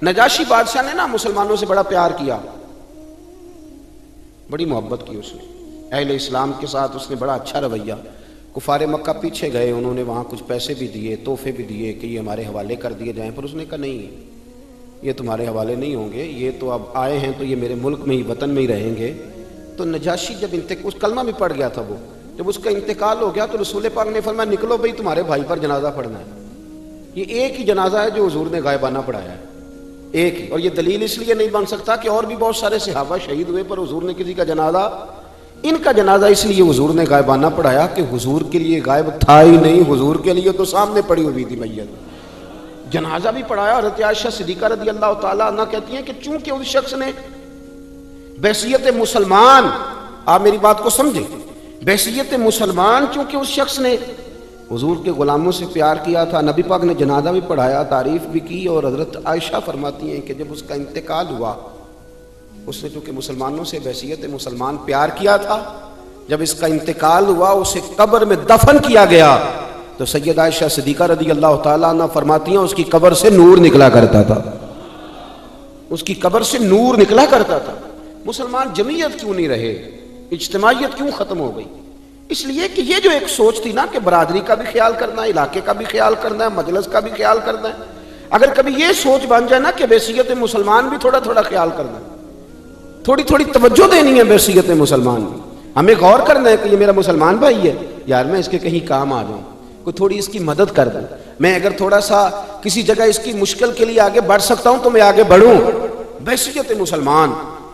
نجاشی بادشاہ نے نا مسلمانوں سے بڑا پیار کیا، بڑی محبت کی اس نے اہل اسلام کے ساتھ، اس نے بڑا اچھا رویہ. کفار مکہ پیچھے گئے، انہوں نے وہاں کچھ پیسے بھی دیے، تحفے بھی دیے کہ یہ ہمارے حوالے کر دیے جائیں، پر اس نے کہا نہیں، یہ تمہارے حوالے نہیں ہوں گے، یہ تو اب آئے ہیں تو یہ میرے ملک میں ہی، وطن میں ہی رہیں گے. تو نجاشی جب اس کلمہ بھی پڑھ گیا تھا، وہ جب اس کا انتقال ہو گیا تو رسول پاک نے فرمایا نکلو بھائی، تمہارے بھائی پر جنازہ پڑھنا ہے. یہ ایک ہی جنازہ ہے جو حضور نے غائبانہ پڑھایا ہے، ایک ہی. اور یہ دلیل اس لیے نہیں بن سکتا کہ اور بھی بہت سارے صحابہ شہید ہوئے پر حضور نے کسی کا جنازہ، ان کا جنازہ اس لیے حضور نے غائبانہ پڑھایا کہ حضور کے لیے غائب تھا ہی نہیں، حضور کے لیے تو سامنے پڑی ہوئی تھی میت. جنازہ بھی پڑھایا. حضرت عائشہ صدیقہ رضی اللہ تعالیٰ عنہ کہتی ہیں کہ چونکہ اس شخص نے بحیثیت مسلمان، آپ میری بات کو سمجھیں، بحیثیت مسلمان چونکہ اس شخص نے حضور کے غلاموں سے پیار کیا تھا، نبی پاک نے جنازہ بھی پڑھایا، تعریف بھی کی. اور حضرت عائشہ فرماتی ہیں کہ جب اس کا انتقال ہوا، اس نے چونکہ مسلمانوں سے بحیثیت مسلمان پیار کیا تھا، جب اس کا انتقال ہوا اسے قبر میں دفن کیا گیا تو سیدہ عائشہ صدیقہ رضی اللہ تعالیٰ عنہ فرماتی ہیں اس کی قبر سے نور نکلا کرتا تھا، اس کی قبر سے نور نکلا کرتا تھا. مسلمان جمعیت کیوں نہیں رہے، اجتماعیت کیوں ختم ہو گئی؟ اس لیے کہ یہ جو ایک سوچ تھی نا کہ برادری کا بھی خیال کرنا ہے، علاقے کا بھی خیال کرنا ہے، مجلس کا بھی خیال کرنا ہے. اگر کبھی یہ سوچ بن جائے نا کہ بحیثیت مسلمان بھی تھوڑا تھوڑا خیال کرنا ہے، تھوڑی تھوڑی توجہ دینی ہے بحیثیت مسلمان بھی، ہمیں غور کرنا ہے کہ یہ میرا مسلمان بھائی ہے، یار میں اس کے کہیں کام آ جاؤں، کوئی تھوڑی اس کی مدد کر دوں، میں اگر تھوڑا سا کسی جگہ اس کی مشکل کے لیے آگے بڑھ سکتا ہوں تو میں آگے بڑھوں. بحیثیت مسلمان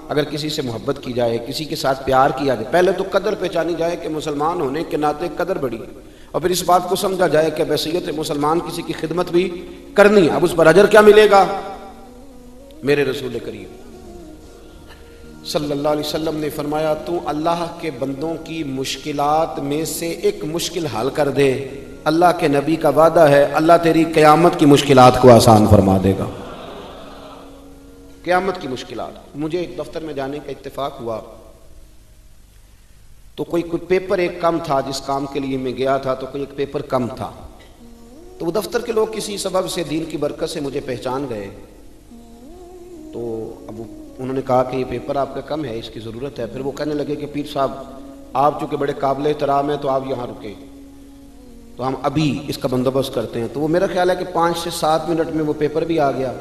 اگر کسی سے محبت کی جائے، کسی کے ساتھ پیار کیا جائے، پہلے تو قدر پہچانی جائے کہ مسلمان ہونے کے ناطے قدر بڑی ہے، اور پھر اس بات کو سمجھا جائے کہ بحیثیت مسلمان کسی کی خدمت بھی کرنی ہے. اب اس پر اجر کیا ملے گا؟ میرے رسول کریم صلی اللہ علیہ وسلم نے فرمایا تو اللہ کے بندوں کی مشکلات میں سے ایک مشکل حل کر دے، اللہ کے نبی کا وعدہ ہے اللہ تیری قیامت کی مشکلات کو آسان فرما دے گا. قیامت کی مشکلات. مجھے ایک دفتر میں جانے کا اتفاق ہوا تو کوئی پیپر ایک کم تھا، جس کام کے لیے میں گیا تھا تو کوئی ایک پیپر کم تھا، تو وہ دفتر کے لوگ کسی سبب سے دین کی برکت سے مجھے پہچان گئے. تو اب انہوں نے کہا کہ یہ پیپر آپ کا کم ہے، اس کی ضرورت ہے. پھر وہ کہنے لگے کہ پیر صاحب آپ چونکہ بڑے قابل احترام ہیں تو آپ یہاں رکیں، تو ہم ابھی اس کا بندوبست کرتے ہیں. تو وہ میرا خیال ہے کہ 5 سے 7 منٹ میں وہ پیپر بھی آ گیا،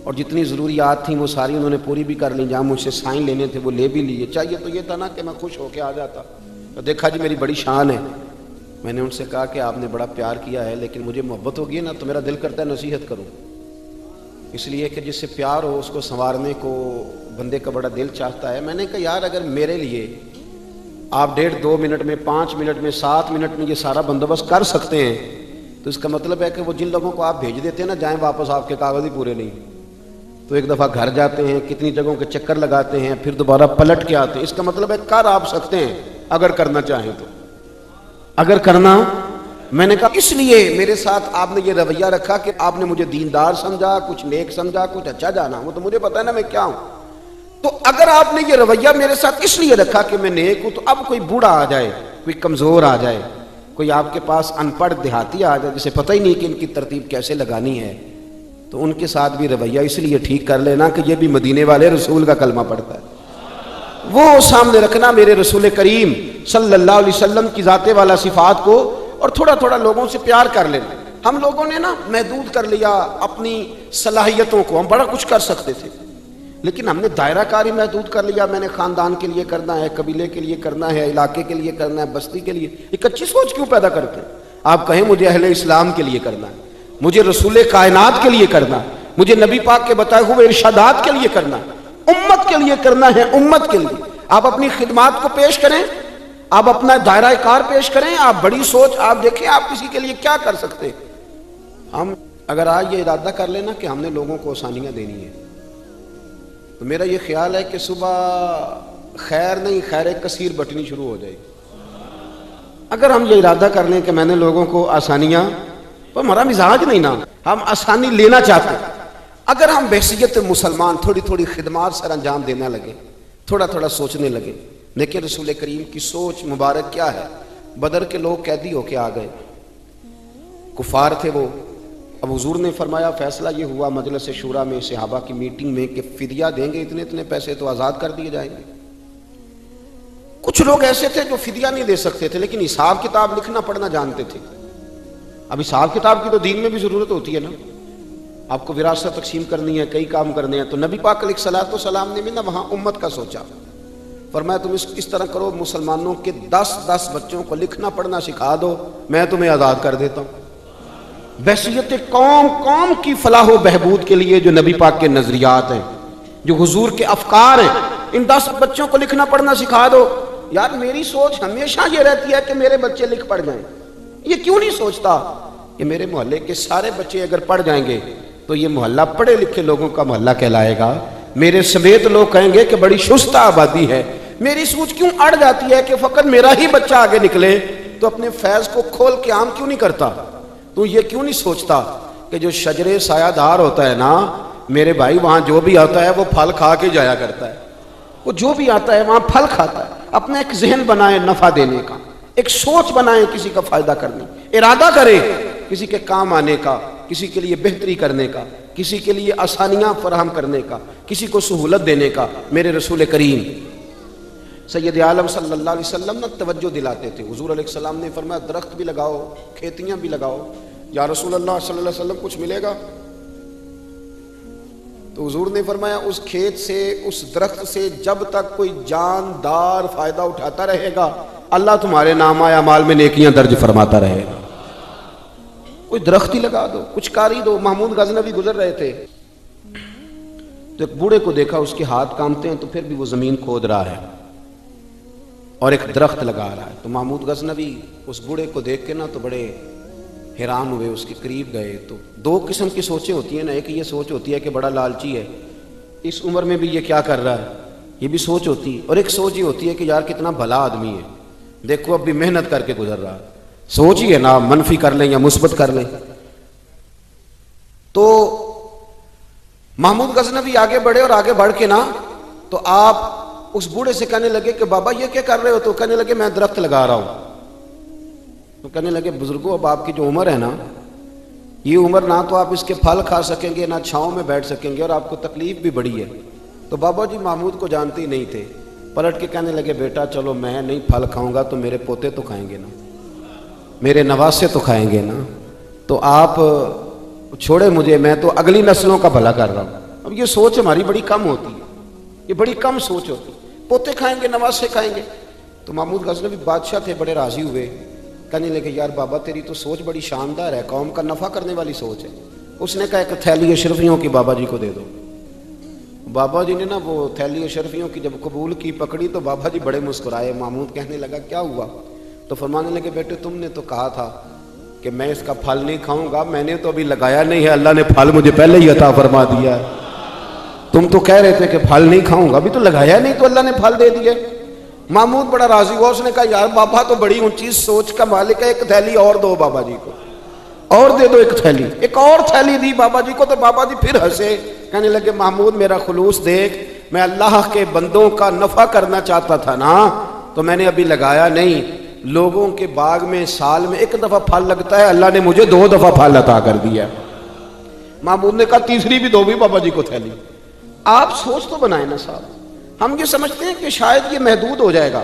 اور جتنی ضروریات تھیں وہ ساری انہوں نے پوری بھی کر لیں. جہاں مجھ سے سائن لینے تھے وہ لے بھی لیے. چاہیے تو یہ تھا نا کہ میں خوش ہو کے آ جاتا، تو دیکھا جی میری بڑی شان ہے. میں نے ان سے کہا کہ آپ نے بڑا پیار کیا ہے لیکن مجھے محبت ہوگی نا تو میرا دل کرتا ہے نصیحت کروں، اس لیے کہ جس سے پیار ہو اس کو سنوارنے کو بندے کا بڑا دل چاہتا ہے. میں نے کہا یار اگر میرے لیے آپ 1.5-2 منٹ میں، 5 منٹ میں، 7 منٹ میں یہ سارا بندوبست کر سکتے ہیں تو اس کا مطلب ہے کہ وہ جن لوگوں کو آپ بھیج دیتے ہیں نا جائیں واپس، آپ کے کاغذ ہی پورے نہیں، تو ایک دفعہ گھر جاتے ہیں، کتنی جگہوں کے چکر لگاتے ہیں، پھر دوبارہ پلٹ کے آتے ہیں. اس کا مطلب ہے کر آپ سکتے ہیں اگر کرنا چاہیں تو، اگر کرنا. میں نے کہا اس لیے میرے ساتھ آپ نے یہ رویہ رکھا کہ آپ نے مجھے دیندار سمجھا، کچھ نیک سمجھا، کچھ اچھا جانا، وہ تو مجھے پتا ہے نا میں کیا ہوں. تو اگر آپ نے یہ رویہ میرے ساتھ اس لیے رکھا کہ میں نیک ہوں، تو اب کوئی بوڑھا آ جائے، کوئی کمزور آ جائے، کوئی آپ کے پاس ان پڑھ دیہاتی آ جائے جسے پتہ ہی نہیں کہ ان کی ترتیب کیسے لگانی ہے، تو ان کے ساتھ بھی رویہ اس لیے ٹھیک کر لینا کہ یہ بھی مدینے والے رسول کا کلمہ پڑھتا ہے. وہ سامنے رکھنا میرے رسول کریم صلی اللہ علیہ وسلم کی ذات والا صفات کو، اور تھوڑا تھوڑا لوگوں سے پیار کر لینا. ہم لوگوں نے نا محدود کر لیا اپنی صلاحیتوں کو، ہم بڑا کچھ کر سکتے تھے لیکن ہم نے دائرہ کاری محدود کر لیا. میں نے خاندان کے لیے کرنا ہے، قبیلے کے لیے کرنا ہے، علاقے کے لیے کرنا ہے، بستی کے لیے. ایک اچھی سوچ کیوں پیدا کرتے ہیں؟ آپ کہیں مجھے اہل اسلام کے لیے کرنا ہے، مجھے رسول کائنات کے لیے کرنا، مجھے نبی پاک کے بتائے ہوئے ارشادات کے لیے کرنا، امت کے لیے کرنا ہے، امت کے لیے. آپ اپنی خدمات کو پیش کریں، آپ اپنا دائرہ کار پیش کریں، آپ بڑی سوچ آپ دیکھیں آپ کسی کے لیے کیا کر سکتے ہیں. ہم اگر آج یہ ارادہ کر لینا کہ ہم نے لوگوں کو آسانیاں دینی ہیں تو میرا یہ خیال ہے کہ صبح خیر نہیں خیر کثیر بٹنی شروع ہو جائے. اگر ہم یہ ارادہ کر لیں کہ میں نے لوگوں کو آسانیاں، تو ہمارا مزاج نہیں نا، ہم آسانی لینا چاہتے ہیں. اگر ہم بحیثیت مسلمان تھوڑی تھوڑی خدمات سر انجام دینے لگے، تھوڑا تھوڑا سوچنے لگے. لیکن رسول کریم کی سوچ مبارک کیا ہے؟ بدر کے لوگ قیدی ہو کے آ گئے، کفار تھے وہ، اب حضور نے فرمایا فیصلہ یہ ہوا مجلس شورا میں صحابہ کی میٹنگ میں کہ فدیہ دیں گے اتنے اتنے پیسے تو آزاد کر دیے جائیں گے۔ کچھ لوگ ایسے تھے جو فدیہ نہیں دے سکتے تھے لیکن حساب کتاب لکھنا پڑھنا جانتے تھے۔ اب حساب کتاب کی تو دین میں بھی ضرورت ہوتی ہے نا، آپ کو وراثت تقسیم کرنی ہے، کئی کام کرنے ہیں، تو نبی پاک علیہ الصلوۃ والسلام نے بھی نا وہاں امت کا سوچا، فرمایا تم اس طرح کرو، مسلمانوں کے 10 بچوں کو لکھنا پڑھنا سکھا دو، میں تمہیں آزاد کر دیتا ہوں۔ بحثیت قوم کی فلاح و بہبود کے لیے جو نبی پاک کے نظریات ہیں، جو حضور کے افکار ہیں، ان 10 بچوں کو لکھنا پڑھنا سکھا دو۔ یار میری سوچ ہمیشہ یہ رہتی ہے کہ میرے بچے لکھ پڑھ جائیں، یہ کیوں نہیں سوچتا کہ میرے محلے کے سارے بچے اگر پڑھ جائیں گے تو یہ محلہ پڑھے لکھے لوگوں کا محلہ کہلائے گا، میرے سمیت لوگ کہیں گے کہ بڑی شستہ آبادی ہے۔ میری سوچ کیوں اڑ جاتی ہے کہ فقط میرا ہی بچہ آگے نکلے، تو اپنے فیض کو کھول کے عام کیوں نہیں کرتا؟ تو یہ کیوں نہیں سوچتا کہ جو شجرے سایہ دار ہوتا ہے نا میرے بھائی، وہاں جو بھی آتا ہے وہ پھل کھا کے جایا کرتا ہے، وہ جو بھی آتا ہے وہاں پھل کھاتا ہے۔ اپنا ایک ذہن بنائیں نفع دینے کا، ایک سوچ بنائیں کسی کا فائدہ کرنے، ارادہ کریں کسی کے کام آنے کا، کسی کے لیے بہتری کرنے کا، کسی کے لیے آسانیاں فراہم کرنے کا، کسی کو سہولت دینے کا۔ میرے رسول کریم سید عالم صلی اللہ علیہ وسلم نے توجہ دلاتے تھے۔ حضور علیہ السلام نے فرمایا درخت بھی لگاؤ، کھیتیاں بھی لگاؤ۔ یا رسول اللہ صلی اللہ علیہ وسلم کچھ ملے گا؟ تو حضور نے فرمایا اس کھیت سے، اس درخت سے جب تک کوئی جاندار فائدہ اٹھاتا رہے گا اللہ تمہارے نامہ اعمال میں نیکیاں درج فرماتا رہے گا۔ کوئی درخت ہی لگا دو، کچھ کاری دو۔ محمود غزنوی گزر رہے تھے تو ایک بوڑھے کو دیکھا، اس کے ہاتھ کامتے ہیں تو پھر بھی وہ زمین کھود رہا ہے اور ایک درخت لگا رہا ہے۔ تو محمود غزنوی اس بوڑھے کو دیکھ کے نا تو بڑے حیران ہوئے، اس کے قریب گئے۔ تو 2 قسم کی سوچیں ہوتی ہیں نا، ایک یہ سوچ ہوتی ہے کہ بڑا لالچی ہے، اس عمر میں بھی یہ کیا کر رہا ہے، یہ بھی سوچ ہوتی ہے، اور ایک سوچ یہ ہوتی ہے کہ یار کتنا بھلا آدمی ہے، دیکھو اب بھی محنت کر کے گزر رہا ہے۔ سوچ ہی ہے نا، منفی کر لیں یا مثبت کر لیں۔ تو محمود غزنوی آگے بڑھے اور آگے بڑھ کے نا تو آپ اس بوڑھے سے کہنے لگے کہ بابا یہ کیا کر رہے ہو؟ تو کہنے لگے میں درخت لگا رہا ہوں۔ تو کہنے لگے بزرگوں اب آپ کی جو عمر ہے نا، یہ عمر نہ تو آپ اس کے پھل کھا سکیں گے، نہ چھاؤں میں بیٹھ سکیں گے، اور آپ کو تکلیف بھی بڑی ہے۔ تو بابا جی محمود کو جانتے ہی نہیں تھے، پلٹ کے کہنے لگے بیٹا چلو میں نہیں پھل کھاؤں گا تو میرے پوتے تو کھائیں گے نا، میرے نواسے تو کھائیں گے نا، تو آپ چھوڑے مجھے، میں تو اگلی نسلوں کا بھلا کر رہا ہوں۔ اب یہ سوچ ہماری بڑی کم ہوتی ہے، یہ بڑی کم سوچ ہوتی ہے، پوتے کھائیں گے نواسے کھائیں گے۔ تو محمود غزنوی بادشاہ تھے، بڑے راضی ہوئے، کہنے لگے یار بابا تیری تو سوچ بڑی شاندار ہے، قوم کا نفع کرنے والی سوچ ہے۔ اس نے کہا ایک تھیلی اشرفیوں کی بابا جی کو دے دو۔ بابا جی نے نا وہ تھیلی اشرفیوں کی جب قبول کی، پکڑی، تو بابا جی بڑے مسکرائے۔ محمود کہنے لگا کیا ہوا؟ تو فرمانے لگے بیٹے تم نے تو کہا تھا کہ میں اس کا پھل نہیں کھاؤں گا، میں نے تو ابھی لگایا نہیں ہے، اللہ نے پھل مجھے پہلے ہی عطا فرما دیا ہے۔ تم تو کہہ رہے تھے کہ پھل نہیں کھاؤں گا، ابھی تو لگایا نہیں تو اللہ نے پھل دے دیے۔ محمود بڑا راضی ہوا، اس نے کہا یار بابا تو بڑی اونچی سوچ کا مالک ہے، ایک تھیلی اور دو بابا جی کو، اور دے دو ایک تھیلی۔ ایک اور تھیلی دی بابا جی کو، تو بابا جی پھر ہنسے، کہنے لگے محمود میرا خلوص دیکھ، میں اللہ کے بندوں کا نفع کرنا چاہتا تھا نا، تو میں نے ابھی لگایا نہیں۔ لوگوں کے باغ میں سال میں 1 دفعہ پھل لگتا ہے، اللہ نے مجھے 2 دفعہ پھل عطا کر دیا۔ محمود نے کہا تیسری بھی دو بھی بابا جی کو تھیلی۔ آپ سوچ تو بنائیں نا صاحب، ہم یہ سمجھتے ہیں کہ شاید یہ محدود ہو جائے گا،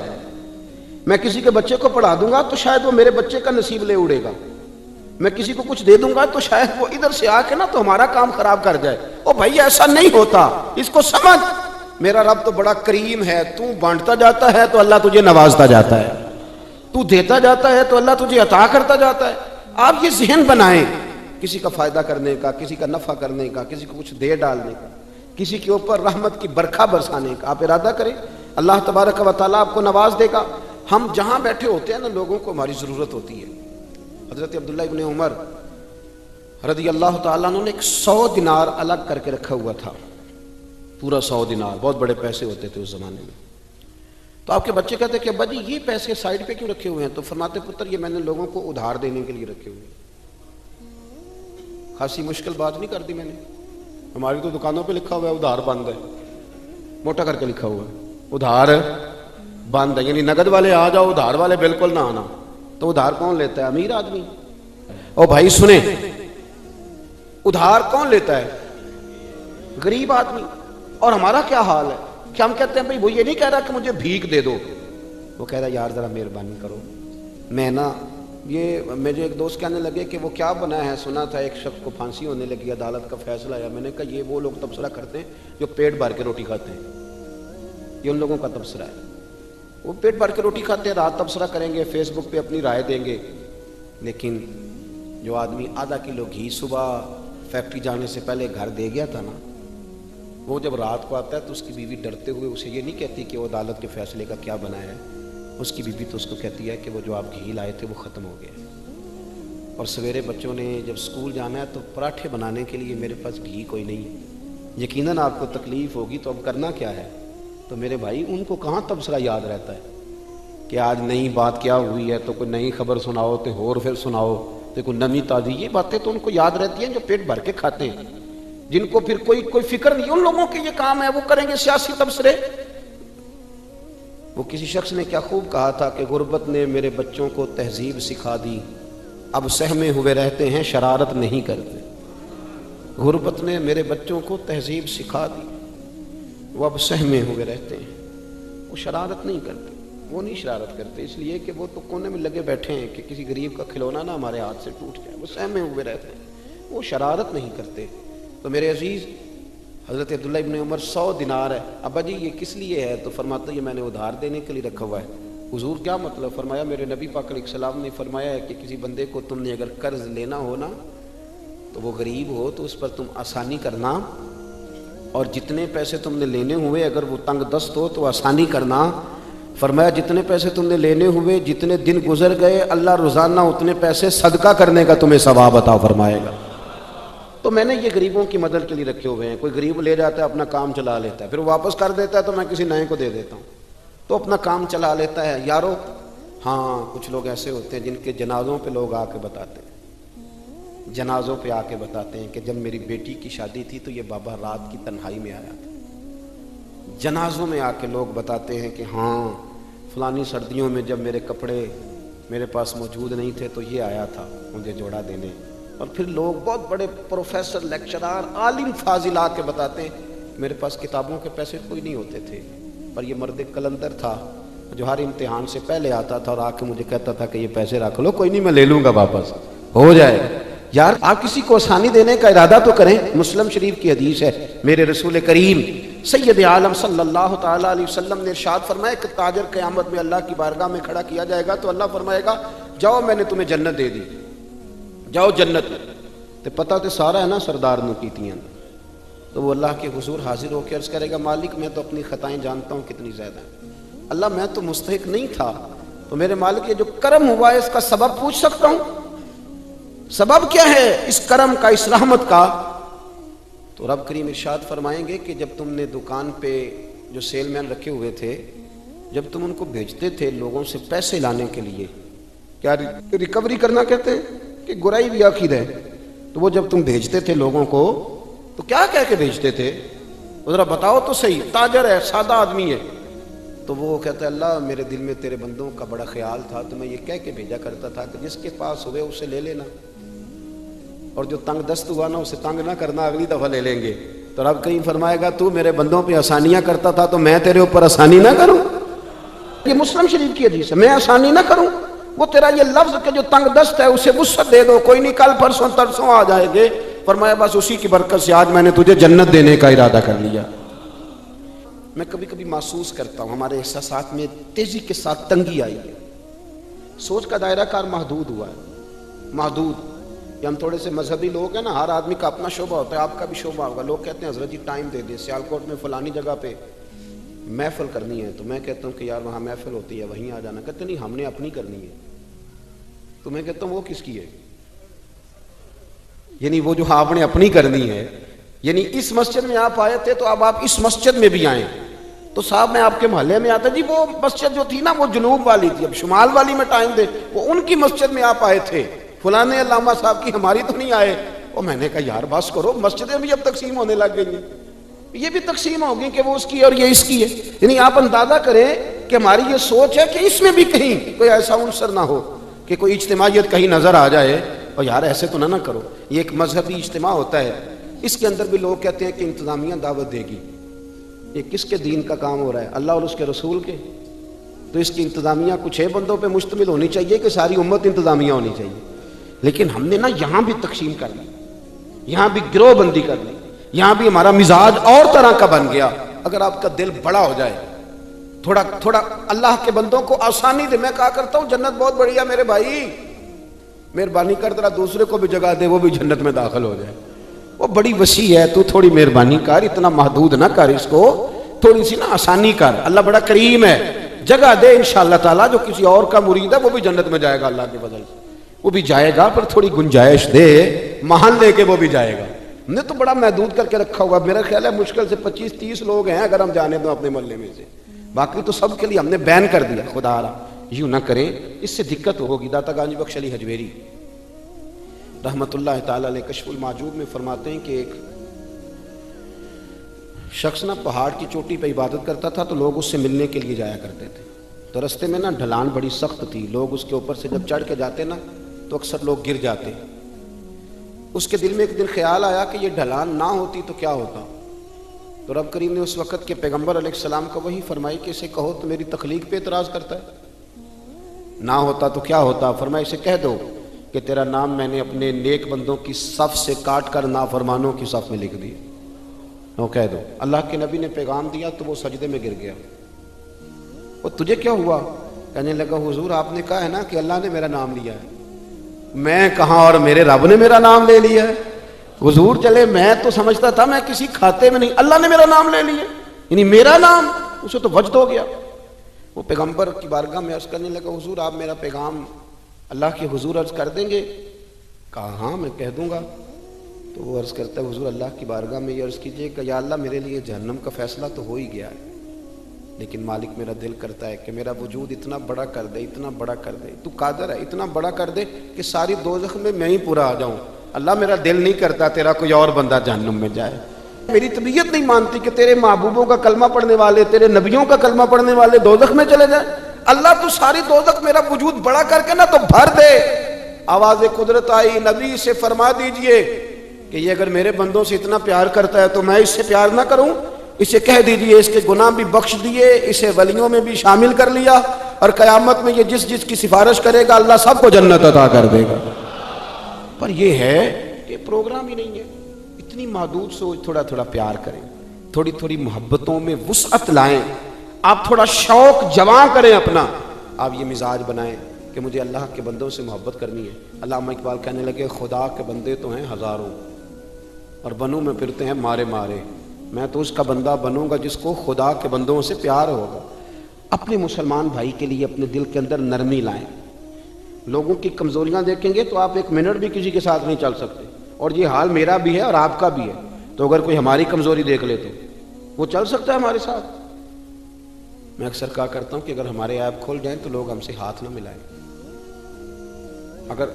میں کسی کے بچے کو پڑھا دوں گا تو شاید وہ میرے بچے کا نصیب لے اڑے گا، میں کسی کو کچھ دے دوں گا تو شاید وہ ادھر سے آ کے نا تو ہمارا کام خراب کر جائے۔ او بھائی ایسا نہیں ہوتا، اس کو سمجھ، میرا رب تو بڑا کریم ہے، تو بانٹتا جاتا ہے تو اللہ تجھے نوازتا جاتا ہے، تو دیتا جاتا ہے تو اللہ تجھے عطا کرتا جاتا ہے۔ آپ یہ ذہن بنائیں کسی کا فائدہ کرنے کا، کسی کا نفع کرنے کا، کسی کو کچھ دے ڈالنے کا، کسی کے اوپر رحمت کی برکھا برسانے کا آپ ارادہ کریں، اللہ تبارک و تعالیٰ آپ کو نواز دے گا۔ ہم جہاں بیٹھے ہوتے ہیں نا لوگوں کو ہماری ضرورت ہوتی ہے۔ حضرت عبداللہ ابن عمر رضی اللہ تعالیٰ عنہ نے 100 دینار الگ کر کے رکھا ہوا تھا، پورا 100 دینار، بہت بڑے پیسے ہوتے تھے اس زمانے میں۔ تو آپ کے بچے کہتے کہ ابا جی یہ پیسے سائڈ پہ کیوں رکھے ہوئے ہیں؟ تو فرماتے پتر یہ میں نے لوگوں کو ادھار دینے کے لیے رکھے ہوئے ہیں۔ خاصی مشکل بات نہیں کر دی میں نے، ہماری تو دکانوں پہ لکھا ہوا ہے ادھار بند ہے، موٹا کر کے لکھا ہوا ہے ادھار بند ہے، یعنی نقد والے آ جاؤ، ادھار والے بالکل نہ آنا۔ تو ادھار کون لیتا ہے؟ امیر آدمی۔ او بھائی سنیں، ادھار کون لیتا ہے؟ غریب آدمی. اور ہمارا کیا حال ہے کہ ہم کہتے ہیں بھئی وہ یہ نہیں کہہ رہا کہ مجھے بھیک دے دو، وہ کہہ رہا یار ذرا مہربانی کرو. میں نا یہ مجھے ایک دوست کہنے لگے کہ وہ کیا بنا ہے، سنا تھا ایک شخص کو پھانسی ہونے لگی، عدالت کا فیصلہ آیا. میں نے کہا یہ وہ لوگ تبصرہ کرتے ہیں جو پیٹ بھر کے روٹی کھاتے ہیں، یہ ان لوگوں کا تبصرہ ہے. وہ پیٹ بھر کے روٹی کھاتے ہیں، رات تبصرہ کریں گے، فیس بک پہ اپنی رائے دیں گے. لیکن جو آدمی آدھا کلو گھی صبح فیکٹری جانے سے پہلے گھر دے گیا تھا نا، وہ جب رات کو آتا ہے تو اس کی بیوی ڈرتے ہوئے اسے یہ نہیں کہتی کہ وہ عدالت کے فیصلے کا کیا بنا ہے. اس کی بیوی تو اس کو کہتی ہے کہ وہ جو آپ گھی لائے تھے وہ ختم ہو گیا. اور سویرے بچوں نے جب سکول جانا ہے تو پراٹھے بنانے کے لیے میرے پاس گھی کوئی نہیں. یقیناً آپ کو تکلیف ہوگی تو اب کرنا کیا ہے؟ تو میرے بھائی ان کو کہاں تبصرہ یاد رہتا ہے کہ آج نئی بات کیا ہوئی ہے تو کوئی نئی خبر سناؤ تو اور پھر سناؤ تو کوئی نمی تازی. یہ باتیں تو ان کو یاد رہتی ہیں جو پیٹ بھر کے کھاتے ہیں، جن کو پھر کوئی فکر نہیں. ان لوگوں کے یہ کام ہے، وہ کریں گے سیاسی تبصرے. وہ کسی شخص نے کیا خوب کہا تھا کہ غربت نے میرے بچوں کو تہذیب سکھا دی، اب سہمے ہوئے رہتے ہیں شرارت نہیں کرتے. غربت نے میرے بچوں کو تہذیب سکھا دی، وہ اب سہمے ہوئے رہتے ہیں، وہ شرارت نہیں کرتے. وہ نہیں شرارت کرتے اس لیے کہ وہ تو کونے میں لگے بیٹھے ہیں کہ کسی غریب کا کھلونا نہ ہمارے ہاتھ سے ٹوٹ جائے. وہ سہمے ہوئے رہتے ہیں، وہ شرارت نہیں کرتے. تو میرے عزیز حضرت عبداللہ ابن عمر 100 دینار ہے. ابا جی یہ کس لیے ہے؟ تو فرماتا یہ میں نے ادھار دینے کے لیے رکھا ہوا ہے. حضور کیا مطلب؟ فرمایا میرے نبی پاک علیہ السلام نے فرمایا ہے کہ کسی بندے کو تم نے اگر قرض لینا ہو نا تو وہ غریب ہو تو اس پر تم آسانی کرنا، اور جتنے پیسے تم نے لینے ہوئے اگر وہ تنگ دست ہو تو آسانی کرنا. فرمایا جتنے پیسے تم نے لینے ہوئے جتنے دن گزر گئے اللہ روزانہ اتنے پیسے صدقہ کرنے کا تمہیں ثواب عطا فرمائے گا. تو میں نے یہ غریبوں کی مدد کے لیے رکھے ہوئے ہیں. کوئی غریب لے جاتا ہے اپنا کام چلا لیتا ہے، پھر واپس کر دیتا ہے تو میں کسی نئے کو دے دیتا ہوں تو اپنا کام چلا لیتا ہے. یارو ہاں کچھ لوگ ایسے ہوتے ہیں جن کے جنازوں پہ لوگ آ کے بتاتے ہیں، جنازوں پہ آ کے بتاتے ہیں کہ جب میری بیٹی کی شادی تھی تو یہ بابا رات کی تنہائی میں آیا تھا. جنازوں میں آ کے لوگ بتاتے ہیں کہ ہاں فلانی سردیوں میں جب میرے کپڑے میرے پاس موجود نہیں تھے تو یہ آیا تھا مجھے جوڑا دینے. اور پھر لوگ بہت بڑے پروفیسر لیکچرار عالم فاضل آ کے بتاتے ہیں میرے پاس کتابوں کے پیسے کوئی نہیں ہوتے تھے پر یہ مرد کلندر تھا جو ہر امتحان سے پہلے آتا تھا اور آ کے مجھے کہتا تھا کہ یہ پیسے رکھ لو، کوئی نہیں میں لے لوں گا واپس ہو جائے. یار آپ کسی کو آسانی دینے کا ارادہ تو کریں. مسلم شریف کی حدیث ہے، میرے رسول کریم سید عالم صلی اللہ تعالیٰ علیہ وسلم نے ارشاد فرمایا کہ تاجر قیامت میں اللہ کی بارگاہ میں کھڑا کیا جائے گا تو اللہ فرمائے گا جاؤ میں نے تمہیں جنت دے دی، جاؤ جنت. تو پتہ تو سارا ہے نا سردار نے کیتیاں. تو وہ اللہ کے حضور حاضر ہو کے عرض کرے گا مالک میں تو اپنی خطائیں جانتا ہوں کتنی زیادہ ہیں، اللہ میں تو مستحق نہیں تھا، تو میرے مالک یہ جو کرم ہوا ہے اس کا سبب پوچھ سکتا ہوں؟ سبب کیا ہے اس کرم کا، اس رحمت کا؟ تو رب کریم ارشاد فرمائیں گے کہ جب تم نے دکان پہ جو سیل مین رکھے ہوئے تھے جب تم ان کو بھیجتے تھے لوگوں سے پیسے لانے کے لیے، کیا ریکوری کرنا کہتے ہیں کہ گرائی بھی عقید ہے، تو وہ جب تم بھیجتے تھے لوگوں کو تو کیا کہہ کے بھیجتے تھے؟ ذرا بتاؤ تو صحیح. تاجر ہے، سادہ آدمی ہے، تو وہ کہتا ہے اللہ میرے دل میں تیرے بندوں کا بڑا خیال تھا تو میں یہ کہہ کے بھیجا کرتا تھا کہ جس کے پاس ہوئے اسے لے لینا، اور جو تنگ دست ہوا نا اسے تنگ نہ کرنا، اگلی دفعہ لے لیں گے. تو رب کریم فرمائے گا تو میرے بندوں پہ آسانیاں کرتا تھا تو میں تیرے اوپر آسانی نہ کروں؟ یہ مسلم شریف کی حدیث ہے. میں آسانی نہ کروں؟ وہ تیرا یہ لفظ کہ جو تنگ دست ہے اسے وسعت دے دو، کوئی نہیں کل پرسوں ترسوں آ جائے گے. فرمایا بس اسی کی برکت سے آج میں نے تجھے جنت دینے کا ارادہ کر لیا. میں کبھی کبھی محسوس کرتا ہوں ہمارے احساسات میں تیزی کے ساتھ تنگی آئی ہے، سوچ کا دائرہ کار محدود ہوا ہے، محدود. کہ ہم تھوڑے سے مذہبی لوگ ہیں نا، ہر آدمی کا اپنا شعبہ ہوتا ہے، آپ کا بھی شعبہ ہوگا. لوگ کہتے ہیں حضرت جی ٹائم دے دیں، سیالکوٹ میں فلانی جگہ پہ محفل کرنی ہے، تو میں کہتا ہوں کہ یار وہاں محفل ہوتی ہے وہیں آ جانا. کہتے نہیں ہم نے اپنی کرنی ہے. تو میں کہتا ہوں وہ کس کی ہے؟ یعنی وہ جو آپ نے اپنی کرنی ہے، یعنی اس مسجد میں آپ آئے تھے تو اب آپ اس مسجد میں بھی آئیں. تو صاحب میں آپ کے محلے میں آتا جی وہ مسجد جو تھی نا وہ جنوب والی تھی، اب شمال والی میں ٹائم دے، وہ ان کی مسجد میں آپ آئے تھے، فلانے علامہ صاحب کی، ہماری تو نہیں آئے. اور میں نے کہا یار بس کرو، مسجدیں بھی اب تقسیم ہونے لگ گئی ہیں، یہ بھی تقسیم ہوگی کہ وہ اس کی اور یہ اس کی ہے. یعنی آپ اندازہ کریں کہ ہماری یہ سوچ ہے کہ اس میں بھی کہیں کوئی ایسا عنصر نہ ہو کہ کوئی اجتماعیت کہیں نظر آ جائے اور یار ایسے تو نہ کرو. یہ ایک مذہبی اجتماع ہوتا ہے، اس کے اندر بھی لوگ کہتے ہیں کہ انتظامیہ دعوت دے گی. یہ کس کے دین کا کام ہو رہا ہے؟ اللہ اور اس کے رسول کے. تو اس کی انتظامیہ کچھ 6 بندوں پہ مشتمل ہونی چاہیے کہ ساری امت انتظامیہ ہونی چاہیے؟ لیکن ہم نے نا یہاں بھی تقسیم کر لی، یہاں بھی گروہ بندی کر لی، یہاں بھی ہمارا مزاج اور طرح کا بن گیا. اگر آپ کا دل بڑا ہو جائے، تھوڑا اللہ کے بندوں کو آسانی دے. میں کہا کرتا ہوں جنت بہت بڑی ہے میرے بھائی، مہربانی کر ذرا دوسرے کو بھی جگہ دے، وہ بھی جنت میں داخل ہو جائے. وہ بڑی وسیع ہے، تو تھوڑی مہربانی کر، اتنا محدود نہ کر اس کو، تھوڑی سی نا آسانی کر. اللہ بڑا کریم ہے، جگہ دے انشاءاللہ تعالیٰ. جو کسی اور کا مرید ہے وہ بھی جنت میں جائے گا اللہ کے فضل سے، وہ بھی جائے گا، پر تھوڑی گنجائش دے، محل لے کے وہ بھی جائے گا. ہم نے تو بڑا محدود کر کے رکھا ہوگا. میرا خیال ہے مشکل سے 25-30 لوگ ہیں اگر ہم جانے دوں اپنے محلے میں سے، باقی تو سب کے لیے ہم نے بین کر دیا. خدا را یوں نہ کریں، اس سے دقت ہوگی. داتا گانجی بخش علی حجویری رحمت اللہ تعالی علیہ کشف المعجوب میں فرماتے ہیں کہ ایک شخص نا پہاڑ کی چوٹی پہ عبادت کرتا تھا، تو لوگ اس سے ملنے کے لیے جایا کرتے تھے. تو رستے میں نا ڈھلان بڑی سخت تھی، لوگ اس کے اوپر سے جب چڑھ کے جاتے نا تو اکثر لوگ گر جاتے. اس کے دل میں ایک دن خیال آیا کہ یہ ڈھلان نہ ہوتی تو کیا ہوتا. تو رب کریم نے اس وقت کے پیغمبر علیہ السلام کو وہی فرمائی کہ اسے کہو تو میری تخلیق پہ اعتراض کرتا ہے، نہ ہوتا تو کیا ہوتا. فرمایا اسے کہہ دو کہ تیرا نام میں نے اپنے نیک بندوں کی صف سے کاٹ کر نافرمانوں کی صف میں لکھ دی. وہ کہہ دو. اللہ کے نبی نے پیغام دیا تو وہ سجدے میں گر گیا. وہ تجھے کیا ہوا؟ کہنے لگا حضور آپ نے کہا ہے نا کہ اللہ نے میرا نام لیا ہے. میں کہاں، اور میرے رب نے میرا نام لے لیا ہے. حضور چلے، میں تو سمجھتا تھا میں کسی کھاتے میں نہیں، اللہ نے میرا نام لے لیا، یعنی میرا نام. اسے تو وجد ہو گیا. وہ پیغمبر کی بارگاہ میں عرض کرنے لگا حضور آپ میرا پیغام اللہ کے حضور عرض کر دیں گے؟ کہا ہاں میں کہہ دوں گا. تو وہ عرض کرتا ہے حضور اللہ کی بارگاہ میں یہ عرض کیجئے کہ یا اللہ میرے لیے جہنم کا فیصلہ تو ہو ہی گیا ہے، لیکن مالک میرا دل کرتا ہے کہ میرا وجود اتنا بڑا کر دے، اتنا بڑا کر دے. تو قادر ہے اتنا بڑا کر دے کہ ساری دوزخ میں ہی پورا آ جاؤں. اللہ میرا دل نہیں کرتا تیرا کوئی اور بندہ جہنم میں جائے. میری طبیعت نہیں مانتی کہ تیرے محبوبوں کا کلمہ پڑھنے والے، تیرے نبیوں کا کلمہ پڑھنے والے دوزخ میں چلے جائیں. اللہ تو ساری دوزخ میرا وجود بڑا کر کے نا تو بھر دے. آواز قدرت آئی، نبی سے فرما دیجئے کہ یہ اگر میرے بندوں سے اتنا پیار کرتا ہے تو میں اس سے پیار نہ کروں؟ اسے کہہ دیجئے اس کے گناہ بھی بخش دیے، اسے ولیوں میں بھی شامل کر لیا، اور قیامت میں یہ جس کی سفارش کرے گا اللہ سب کو جنت عطا کر دے گا. پر یہ ہے کہ پروگرام ہی نہیں ہے. اتنی محدود سوچ. تھوڑا تھوڑا پیار کریں، تھوڑی تھوڑی محبتوں میں وسعت لائیں. آپ تھوڑا شوق جواں کریں اپنا. آپ یہ مزاج بنائیں کہ مجھے اللہ کے بندوں سے محبت کرنی ہے. علامہ اقبال کہنے لگے خدا کے بندے تو ہیں ہزاروں اور بنوں میں پھرتے ہیں مارے مارے. میں تو اس کا بندہ بنوں گا جس کو خدا کے بندوں سے پیار ہوگا. اپنے مسلمان بھائی کے لیے اپنے دل کے اندر نرمی لائیں. لوگوں کی کمزوریاں دیکھیں گے تو آپ ایک منٹ بھی کسی کے ساتھ نہیں چل سکتے، اور یہ حال میرا بھی ہے اور آپ کا بھی ہے. تو اگر کوئی ہماری کمزوری دیکھ لے تو وہ چل سکتا ہے ہمارے ساتھ. میں اکثر کہا کرتا ہوں کہ اگر ہمارے عیب کھول جائیں تو لوگ ہم سے ہاتھ نہ ملائیں.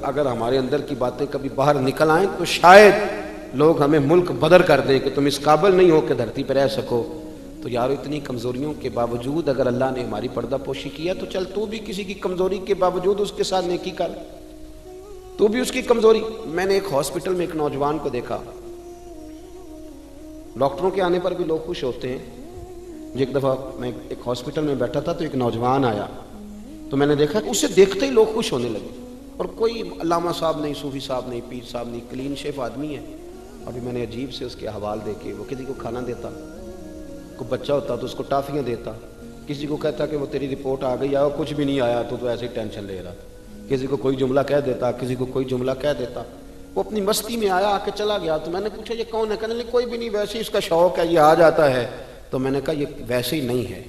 اگر ہمارے اندر کی باتیں کبھی باہر نکل آئیں تو شاید لوگ ہمیں ملک بدر کر دیں کہ تم اس قابل نہیں ہو کہ دھرتی پہ رہ سکو. تو یارو اتنی کمزوریوں کے باوجود اگر اللہ نے ہماری پردہ پوشی کیا تو چل تو بھی کسی کی کمزوری کے باوجود اس کے ساتھ نیکی کر. تو بھی اس کی کمزوری. میں نے ایک ہاسپٹل میں ایک نوجوان کو دیکھا. ڈاکٹروں کے آنے پر بھی لوگ خوش ہوتے ہیں. ایک دفعہ میں ایک ہاسپٹل میں بیٹھا تھا تو ایک نوجوان آیا تو میں نے دیکھا کہ اسے دیکھتے ہی لوگ خوش ہونے لگے. اور کوئی علامہ صاحب نہیں، صوفی صاحب نہیں، پیر صاحب نہیں، کلین شیف آدمی ہے. ابھی میں نے عجیب سے اس کے احوال دیکھے. وہ کسی کو کھانا دیتا، کوئی بچہ ہوتا تو اس کو ٹافیاں دیتا، کسی کو کہتا کہ وہ تیری رپورٹ آ گئی ہے، کچھ بھی نہیں آیا تو ایسے ہی ٹینشن لے رہا. کسی کو کوئی جملہ کہہ دیتا، کسی کو کوئی جملہ کہہ دیتا. وہ اپنی مستی میں آیا، آ کے چلا گیا. تو میں نے پوچھا یہ کون ہے؟ کہنے لگے کوئی بھی نہیں، ویسے ہی اس کا شوق ہے، یہ آ جاتا ہے. تو میں نے کہا یہ ویسے ہی نہیں ہے،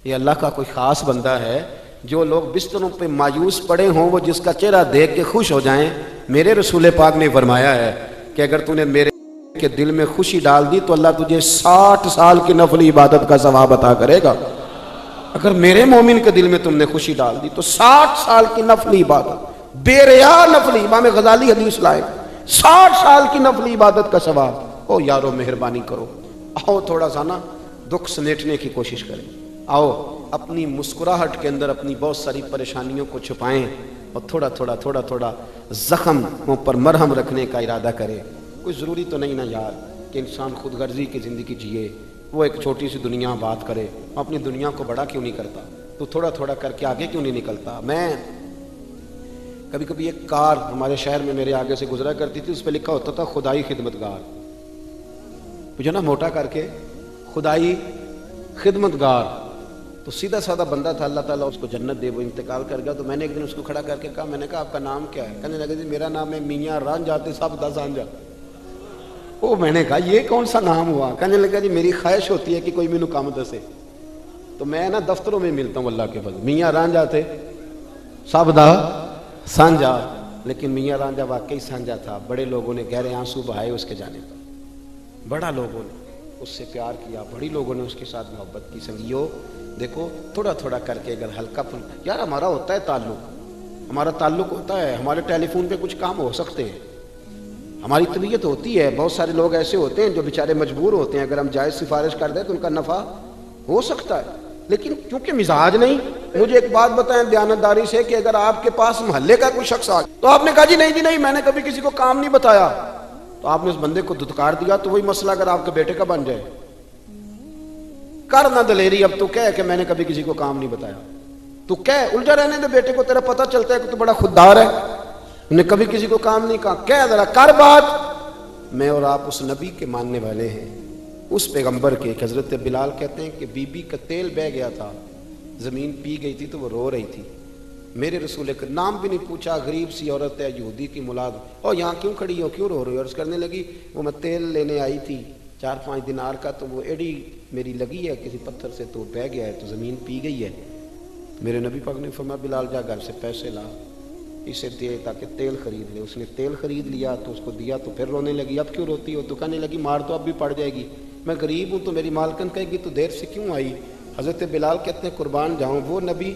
یہ اللہ کا کوئی خاص بندہ ہے. جو لوگ بستروں پہ مایوس پڑے ہوں وہ جس کا چہرہ دیکھ کے خوش ہو جائیں. میرے رسول پاک نے فرمایا ہے کہ اگر تو نے میرے کے دل میں خوشی ڈال دی تو اللہ تجھے 60 سال کی نفلی عبادت کا ثواب عطا کرے گا. اگر میرے مومن کے دل میں تم نے خوشی ڈال دی تو 60 سال کی نفلی عبادت، بے ریا نفلی، امام غزالی حدیث لائے، 60 سال کی نفلی عبادت کا ثواب. او یارو مہربانی کرو، آؤ تھوڑا سا نا دکھ سمیٹنے کی کوشش کریں. آؤ اپنی مسکراہٹ کے اندر اپنی بہت ساری پریشانیوں کو چھپائیں. اور تھوڑا تھوڑا زخموں پر مرہم رکھنے کا ارادہ کرے. کوئی ضروری تو نہیں نا یار کہ انسان خود غرضی کی زندگی جیے, وہ ایک چھوٹی سی دنیا بات کرے, اپنی دنیا کو بڑا کیوں نہیں کرتا؟ تو تھوڑا تھوڑا کر کے آگے کیوں نہیں نکلتا؟ میں کبھی کبھی ایک کار ہمارے شہر میں میرے آگے سے گزرا کرتی تھی, اس پہ لکھا ہوتا تھا خدائی خدمتگار. مجھے نا موٹا کر کے خدائی خدمتگار, تو سیدھا سادہ بندہ تھا, اللہ تعالیٰ اس کو جنت دے, وہ انتقال کر گیا. تو میں نے ایک دن اس کو کھڑا کر کے کہا, میں نے کہا آپ کا نام کیا ہے؟ کہنے لگا جی میرا نام ہے میاں رانجھا صاحب دا سانجھا. او میں نے کہا یہ کون سا نام ہوا؟ کہنے لگا جی میری خواہش ہوتی ہے کہ کوئی مینوں کام دسے. تو میں نا دفتروں میں ملتا ہوں اللہ کے فضل, میاں رانجھا تھے صاحب دا سانجھا, لیکن میاں رانجھا واقعی سانجھا تھا. بڑے لوگوں نے گہرے آنسو بہائے اس کے جانے پر, بڑا لوگوں نے اس سے پیار کیا, بڑی لوگوں نے اس کے ساتھ محبت کی. سنگیو دیکھو تھوڑا تھوڑا کر کے اگر ہلکا پھلکا, یار ہمارا ہوتا ہے تعلق, ہمارا تعلق ہوتا ہے, ہمارے ٹیلی فون پہ کچھ کام ہو سکتے ہیں, ہماری طبیعت ہوتی ہے. بہت سارے لوگ ایسے ہوتے ہیں جو بیچارے مجبور ہوتے ہیں, اگر ہم جائز سفارش کر دیں تو ان کا نفع ہو سکتا ہے, لیکن کیونکہ مزاج نہیں. مجھے ایک بات بتائیں دیانتداری سے کہ اگر آپ کے پاس محلے کا کوئی شخص آ تو آپ نے کہا جی نہیں جی نہیں میں نے کبھی کسی کو کام نہیں بتایا, تو آپ نے اس بندے کو دھتکار دیا, تو وہی مسئلہ اگر آپ کے بیٹے کا بن جائے. کر نہ دلیری, اب تو کہہ کہ میں نے کبھی کسی کو کام نہیں بتایا, تو کہہ الجھا رہنے دے بیٹے کو, تیرا پتہ چلتا ہے کہ تو بڑا خوددار ہے, نے کبھی کسی کو کام نہیں کہا. کہہ ذرا کر بات. میں اور آپ اس نبی کے ماننے والے ہیں, اس پیغمبر کے. حضرت بلال کہتے ہیں کہ بی بی کا تیل بہہ گیا تھا, زمین پی گئی تھی تو وہ رو رہی تھی. میرے رسول کا نام بھی نہیں پوچھا, غریب سی عورت ہے یہودی کی ملاد, اور یہاں کیوں کھڑی ہو, کیوں رو رہی ہو؟ عرض کرنے لگی وہ میں تیل لینے آئی تھی 4-5 دینار کا, تو وہ ایڑی میری لگی ہے کسی پتھر سے تو بہہ گیا ہے, تو زمین پی گئی ہے. میرے نبی پاک نے فرمایا بلال جا گھر سے پیسے لا, اسے دے تاکہ تیل خرید لے. اس نے تیل خرید لیا تو اس کو دیا, تو پھر رونے لگی, اب کیوں روتی ہو؟ تو کہنے لگی مار تو اب بھی پڑ جائے گی, میں غریب ہوں تو میری مالکن کہے گی تو دیر سے کیوں آئی. حضرت بلال کہتے ہیں قربان جاؤں وہ نبی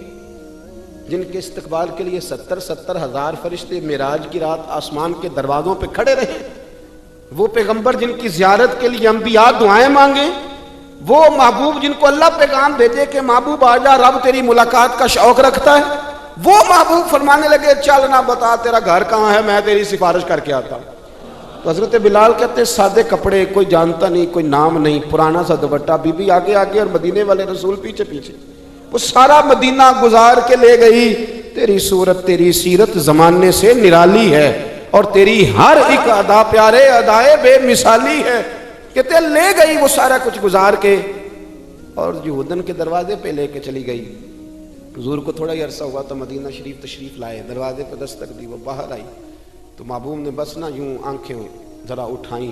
جن کے استقبال کے لیے 70 ہزار فرشتے معراج کی رات آسمان کے دروازوں پہ کھڑے رہے, وہ پیغمبر جن کی زیارت کے لیے انبیاء دعائیں مانگے, وہ محبوب جن کو اللہ پیغام بھیجے کہ محبوب آجا رب تیری ملاقات کا شوق رکھتا ہے, وہ محبوب فرمانے لگے چل نہ بتا تیرا گھر کہاں ہے, میں تیری سفارش کر کے آتا. تو حضرت بلال کہتے ہیں سادے کپڑے, کوئی جانتا نہیں, کوئی نام نہیں, پرانا سا دوپٹہ, بی بی آگے آگے اور مدینے والے رسول پیچھے پیچھے. وہ سارا مدینہ گزار کے لے گئی. تیری صورت تیری سیرت زمانے سے نرالی ہے, اور تیری ہر ایک ادا پیارے ادائے بے مثالی ہے. کہتے لے گئی وہ سارا کچھ گزار کے, اور یہودن کے دروازے پہ لے کے چلی گئی. حضور کو تھوڑا ہی عرصہ ہوا تو مدینہ شریف تشریف لائے, دروازے پہ دستک دی, وہ باہر آئی تو محبوب نے بس نہ یوں آنکھیں ذرا اٹھائیں,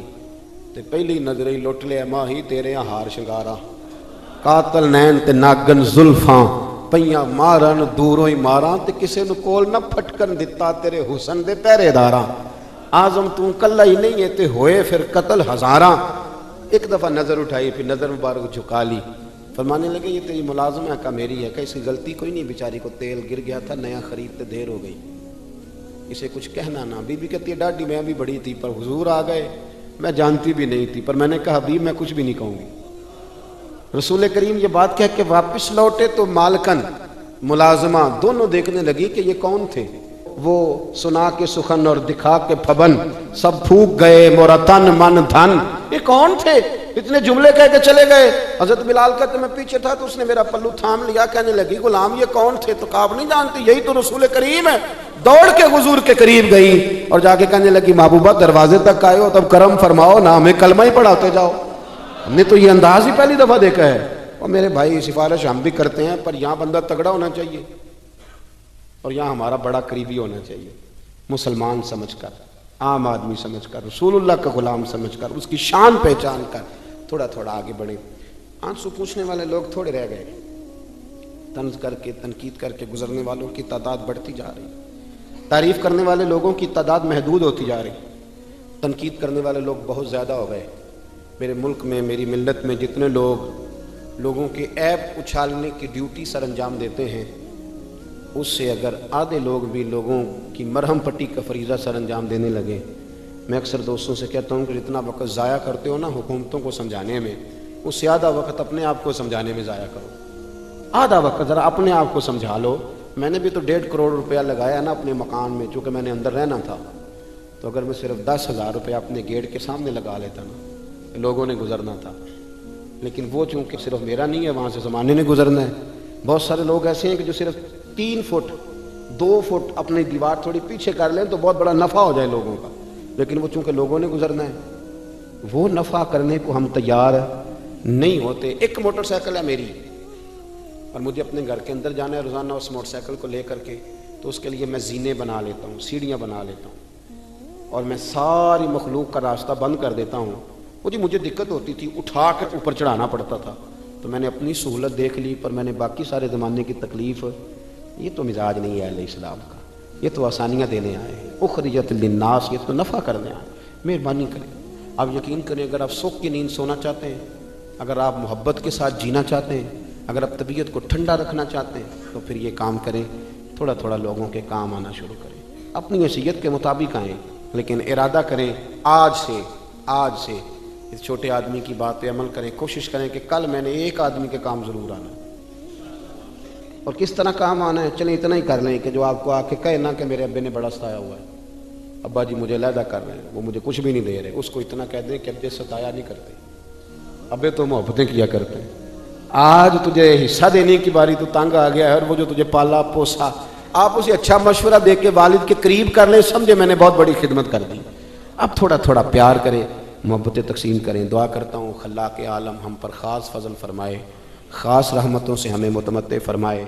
تے پہلی نظر ہی لٹ لیا ماہی تیرے ہار شنگارا, قاتل نین تے ناگن زلفاں پئیاں مارن دوروں ہی ماراں, تے کسے نو کول نہ پھٹکن دتا تیرے حسن دے پہرے داراں, آزم تو کلا ہی نہیں ہے تے ہوئے پھر قتل ہزاراں. ایک دفعہ نظر اٹھائی, پھر نظر مبارک جھکا لی, فرمانے لگے یہ تیری ملازم ہے, کا میری ہے, کہ اس کی غلطی کوئی نہیں, بیچاری کو تیل گر گیا تھا, نیا خریدتے دیر ہو گئی, اسے کچھ کہنا نہ. بی بی کہتی ہے ڈاڈی میں بھی بڑی تھی پر حضور آ گئے, میں جانتی بھی نہیں تھی, پر میں نے کہا حبیب میں کچھ بھی نہیں کہوں گی. رسول کریم یہ بات کہہ کے واپس لوٹے تو مالکن ملازمہ دونوں دیکھنے لگی کہ یہ کون تھے. وہ سنا کے سخن اور دکھا کے پھبن, سب پھوک گئے مورا تن من دھن, یہ کون تھے؟ اتنے جملے کہہ کے چلے گئے. حضرت بلال کہتے میں پیچھے تھا تو اس نے میرا پلو تھام لیا, کہنے لگی غلام یہ کون تھے؟ تو کہا نہیں جانتی, یہی تو رسول کریم ہے. دوڑ کے حضور کے قریب گئی اور جا کے کہنے لگی محبوبہ دروازے تک آئے ہو تب کرم فرماؤ نہ, ہمیں کلمہ ہی پڑھاتے جاؤ. ہم نے تو یہ انداز ہی پہلی دفعہ دیکھا ہے. اور میرے بھائی سفارش ہم بھی کرتے ہیں, پر یہاں بندہ تگڑا ہونا چاہیے, اور یہاں ہمارا بڑا قریبی ہونا چاہیے, مسلمان سمجھ کر, عام آدمی سمجھ کر, رسول اللہ کا غلام سمجھ کر, اس کی شان پہچان کر تھوڑا تھوڑا آگے بڑھیں. آنسو پوچھنے والے لوگ تھوڑے رہ گئے, طنز کر کے تنقید کر کے گزرنے والوں کی تعداد بڑھتی جا رہی, تعریف کرنے والے لوگوں کی تعداد محدود ہوتی جا رہی, تنقید کرنے والے لوگ بہت زیادہ ہو گئے. میرے ملک میں, میری ملت میں جتنے لوگوں کے عیب اچھالنے کی ڈیوٹی سر انجام دیتے ہیں, اس سے اگر آدھے لوگ بھی لوگوں کی مرہم پٹی کا فریضہ سر انجام دینے لگے, میں اکثر دوستوں سے کہتا ہوں کہ جتنا وقت ضائع کرتے ہو نا حکومتوں کو سمجھانے میں, اس سے آدھا وقت اپنے آپ کو سمجھانے میں ضائع کرو. آدھا وقت ذرا اپنے آپ کو سمجھا لو میں نے بھی تو 1.5 کروڑ روپیہ لگایا نا اپنے مکان میں، چونکہ میں نے اندر رہنا تھا، تو اگر میں صرف 10,000 روپیہ اپنے گیٹ کے سامنے لگا لیتا نا، لوگوں نے گزرنا تھا، لیکن وہ چونکہ صرف میرا نہیں ہے، وہاں سے زمانے نے گزرنا ہے۔ بہت سارے لوگ ایسے ہیں کہ جو صرف 3 فٹ 2 فٹ اپنی دیوار تھوڑی پیچھے کر لیں تو بہت بڑا نفع ہو جائے لوگوں کا، لیکن وہ چونکہ لوگوں نے گزرنا ہے، وہ نفع کرنے کو ہم تیار نہیں ہوتے۔ ایک موٹر سائیکل ہے میری، اور مجھے اپنے گھر کے اندر جانا ہے روزانہ اس موٹر سائیکل کو لے کر کے، تو اس کے لیے میں زینے بنا لیتا ہوں، سیڑھیاں بنا لیتا ہوں، اور میں ساری مخلوق کا راستہ بند کر دیتا ہوں۔ مجھے دقت ہوتی تھی، اٹھا کر اوپر چڑھانا پڑتا تھا، تو میں نے اپنی سہولت دیکھ لی، پر میں نے باقی سارے زمانے کی تکلیف، یہ تو مزاج نہیں ہے اہل اسلام کا، یہ تو آسانیاں دینے آئے ہیں، اخرجت للناس، یہ تو نفع کرنے آئے، مہربانی کریں۔ آپ یقین کریں، اگر آپ سکھ کی نیند سونا چاہتے ہیں، اگر آپ محبت کے ساتھ جینا چاہتے ہیں، اگر آپ طبیعت کو ٹھنڈا رکھنا چاہتے ہیں، تو پھر یہ کام کریں، تھوڑا تھوڑا لوگوں کے کام آنا شروع کریں، اپنی حیثیت کے مطابق آئیں، لیکن ارادہ کریں آج سے اس چھوٹے آدمی کی بات پہ عمل کریں، کوشش کریں کہ کل میں نے ایک آدمی کے کام ضرور آنا ہے۔ اور کس طرح کام آنا ہے، چلیں اتنا ہی کر لیں کہ جو آپ کو آ کے کہے نا کہ میرے ابے نے بڑا ستایا ہوا ہے، ابا جی مجھے علیحدہ کر رہے ہیں، وہ مجھے کچھ بھی نہیں دے رہے، اس کو اتنا کہہ دیں کہ ابے ستایا نہیں کرتے، ابے تو محبتیں کیا کرتے ہیں، آج تجھے حصہ دینے کی باری تو تنگ آ گیا ہے، اور وہ جو تجھے پالا پوسا، آپ اسے اچھا مشورہ دے کے والد کے قریب کر لیں، سمجھے میں نے بہت بڑی خدمت کر دی۔ اب تھوڑا تھوڑا پیار کریں، محبتیں تقسیم کریں۔ دعا کرتا ہوں خلاق عالم ہم پر خاص فضل فرمائے، خاص رحمتوں سے ہمیں متمتع فرمائے۔